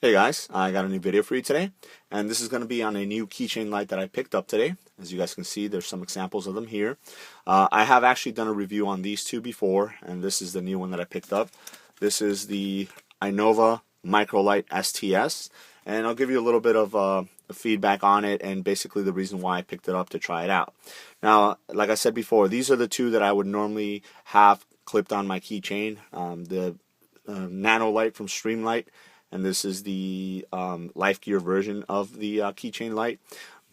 Hey guys, I got a new video for you today, and this is going to be on a new keychain light that I picked up today. As you guys can see, there's some examples of them here. I have actually done a review on these two before, and this is the new one that I picked up. This is the Inova Microlight STS, and I'll give you a little bit of feedback on it and basically the reason why I picked it up to try it out. Now, like I said before, these are the two that I would normally have clipped on my keychain. The Nano Light from Streamlight, and this is the Life Gear version of the keychain light.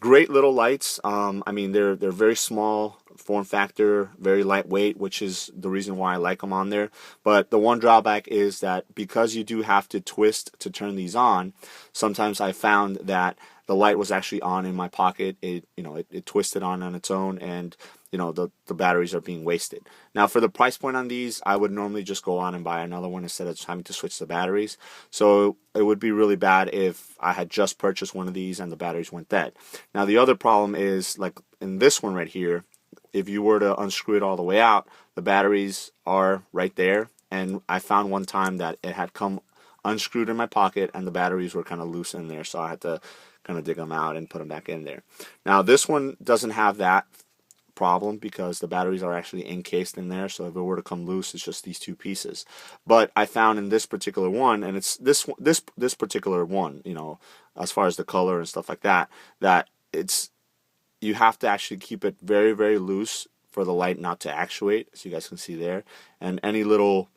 Great little lights. I mean, they're very small form factor, very lightweight, which is the reason why I like them on there. But the one drawback is that because you do have to twist to turn these on, sometimes I found that the light was actually on in my pocket. It twisted on its own, and the batteries are being wasted. Now, for the price point on these, I would normally just go on and buy another one instead of having to switch the batteries. So it would be really bad if I had just purchased one of these and the batteries went dead. Now, the other problem is, like in this one right here, if you were to unscrew it all the way out, the batteries are right there. And I found one time that it had come unscrewed in my pocket and the batteries were kind of loose in there, so I had to kind of dig them out and put them back in there. Now, this one doesn't have that problem because the batteries are actually encased in there, so if it were to come loose, it's just these two pieces. But I found in this particular one, and it's this particular one, as far as the color and stuff like that, that you have to actually keep it very, very loose for the light not to actuate, as you guys can see there. And any little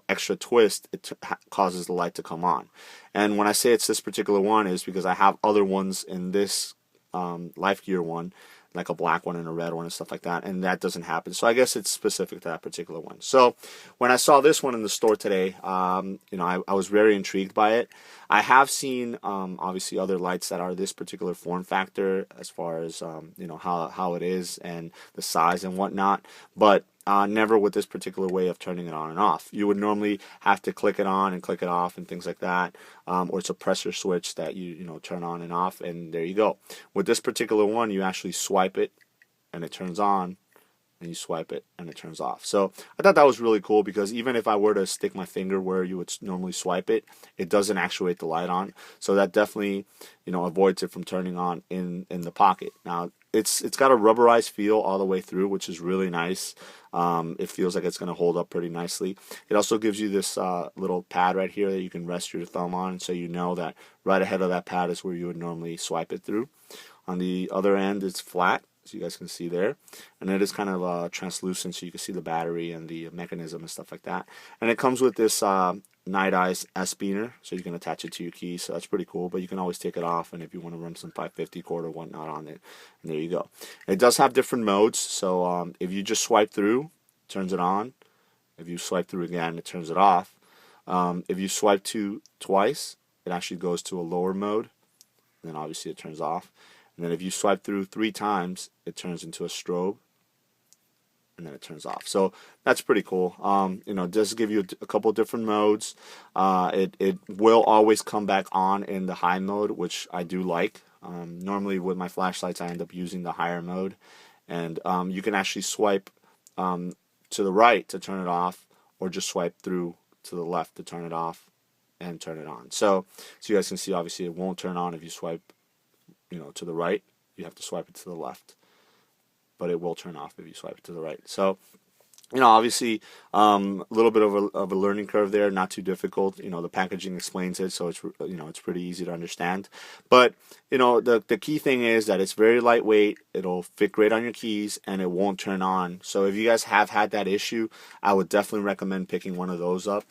extra twist, it causes the light to come on. And when I say it's this particular one, is because I have other ones in this Life Gear one, like a black one and a red one and stuff like that, and that doesn't happen. So I guess it's specific to that particular one. So when I saw this one in the store today, I was very intrigued by it. I have seen obviously other lights that are this particular form factor as far as how it is and the size and whatnot, but never with this particular way of turning it on and off. You would normally have to click it on and click it off and things like that, or it's a pressure switch that you turn on and off, and there you go. With this particular one, you actually swipe it and it turns on, and you swipe it and it turns off. So I thought that was really cool because even if I were to stick my finger where you would normally swipe it, it doesn't actuate the light on. So that definitely avoids it from turning on in the pocket. Now, it's got a rubberized feel all the way through, which is really nice. It feels like it's going to hold up pretty nicely. It also gives you this little pad right here that you can rest your thumb on, so you know that right ahead of that pad is where you would normally swipe it through. On the other end, it's flat, so you guys can see there, and it is kind of translucent, so you can see the battery and the mechanism and stuff like that. And it comes with this Night Eyes S-Beaner, so you can attach it to your keys, so that's pretty cool. But you can always take it off, and if you want to run some 550 cord or whatnot on it, and there you go. It does have different modes, so if you just swipe through, it turns it on. If you swipe through again, it turns it off. If you swipe twice, it actually goes to a lower mode, and then obviously it turns off. And then if you swipe through 3 times, it turns into a strobe, and then it turns off. So that's pretty cool. It does give you a couple different modes. It will always come back on in the high mode, which I do like. Normally with my flashlights, I end up using the higher mode, and you can actually swipe to the right to turn it off, or just swipe through to the left to turn it off and turn it on. So you guys can see, obviously it won't turn on if you swipe to the right. You have to swipe it to the left, but it will turn off if you swipe it to the right. So obviously a little bit of a learning curve there, not too difficult. The packaging explains it, so it's pretty easy to understand. But the key thing is that it's very lightweight. It'll fit great on your keys, and it won't turn on. So if you guys have had that issue, I would definitely recommend picking one of those up.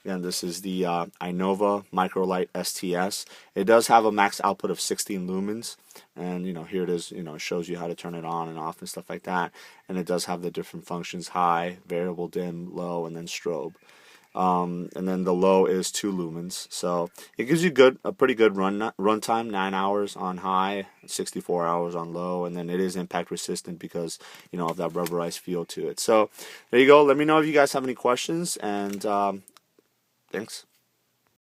Again, this is the Inova Microlight STS. It does have a max output of 16 lumens, and here it is. It shows you how to turn it on and off and stuff like that. And it does have the different functions: high, variable, dim, low, and then strobe. And then the low is 2 lumens, so it gives you a pretty good run time. 9 hours on high, 64 hours on low, and then it is impact resistant because of that rubberized feel to it. So there you go. Let me know if you guys have any questions, and thanks.